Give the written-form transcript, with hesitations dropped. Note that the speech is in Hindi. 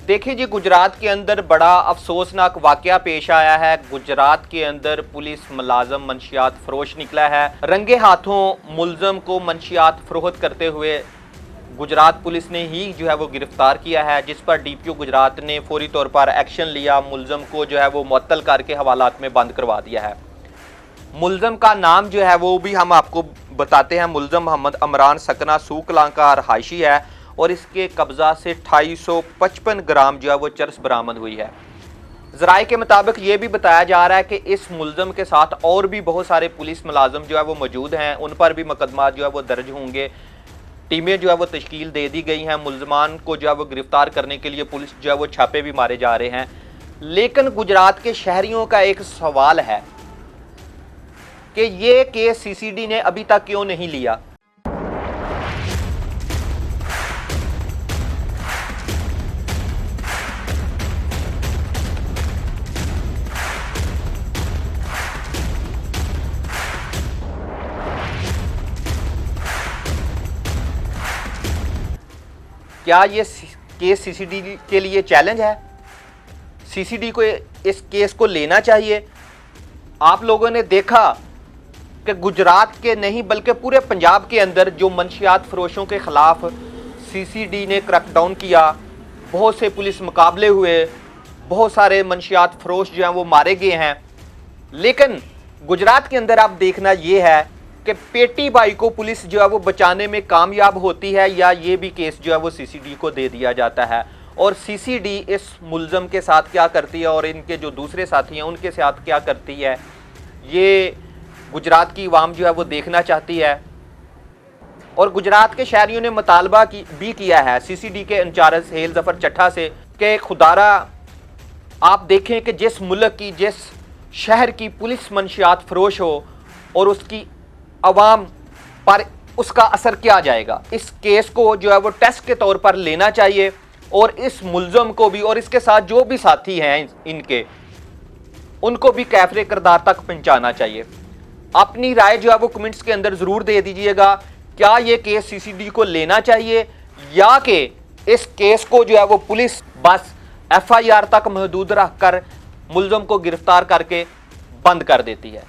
देखिए जी, गुजरात के अंदर बड़ा अफसोसनाक वाकया पेश आया है। गुजरात के अंदर पुलिस मुलाजम मंशियात फरोश निकला है। रंगे हाथों मुलजम को मंशियात फरोख्त करते हुए गुजरात पुलिस ने ही जो है वो गिरफ्तार किया है, जिस पर डीपीओ गुजरात ने फौरी तौर पर एक्शन लिया। मुलजम को जो है वो मुअत्तल करके हवालात में बंद करवा दिया है। मुलजम का नाम जो है वो भी हम आपको बताते हैं। मुलजम मोहम्मद अमरान सकना सूकलां का रहायशी है और इसके कब्जा से 255 ग्राम जो है वो चरस बरामद हुई है। ज़राए के मुताबिक ये भी बताया जा रहा है कि इस मुलजम के साथ और भी बहुत सारे पुलिस मुलाजम जो है वो मौजूद हैं, उन पर भी मुकदमा जो है वो दर्ज होंगे। टीमें जो है वो तश्कील दे दी गई हैं। मुलजमान को जो है वो गिरफ्तार करने के लिए पुलिस जो है वो छापे भी मारे जा रहे हैं। लेकिन गुजरात के शहरियों का एक सवाल है कि ये केस सीसीडी ने अभी तक क्यों नहीं लिया। क्या ये केस सीसीडी के लिए चैलेंज है? सीसीडी को इस केस को लेना चाहिए। आप लोगों ने देखा कि गुजरात के नहीं बल्कि पूरे पंजाब के अंदर जो मंशियात फरोशों के खिलाफ सीसीडी ने क्रैकडाउन किया, बहुत से पुलिस मुकाबले हुए, बहुत सारे मंशियात फरोश जो हैं वो मारे गए हैं। लेकिन गुजरात के अंदर आप देखना ये है कि पेटी बाई को पुलिस जो है वो बचाने में कामयाब होती है या ये भी केस जो है वो सीसीडी को दे दिया जाता है। और सीसीडी इस मुलजम के साथ क्या करती है और इनके जो दूसरे साथी हैं उनके साथ क्या करती है, ये गुजरात की आवाम जो है वो देखना चाहती है। और गुजरात के शहरियों ने मुतालबा भी किया है सीसीडी के इंचार्ज हेल जफर चट्ठा से कि खुदारा आप देखें कि जिस मुल्क की, जिस शहर की पुलिस मंशियात फरोश हो और उसकी अवाम पर उसका असर क्या जाएगा। इस केस को जो है वो टेस्ट के तौर पर लेना चाहिए और इस मुलजम को भी और इसके साथ जो भी साथी हैं इनके, उनको भी कैफरे किरदार तक पहुंचाना चाहिए। अपनी राय जो है वो कमेंट्स के अंदर ज़रूर दे दीजिएगा। क्या ये केस सीसीडी को लेना चाहिए या कि इस केस को जो है वो पुलिस बस FIR तक महदूद रखकर मुलजम को गिरफ्तार करके बंद कर देती है।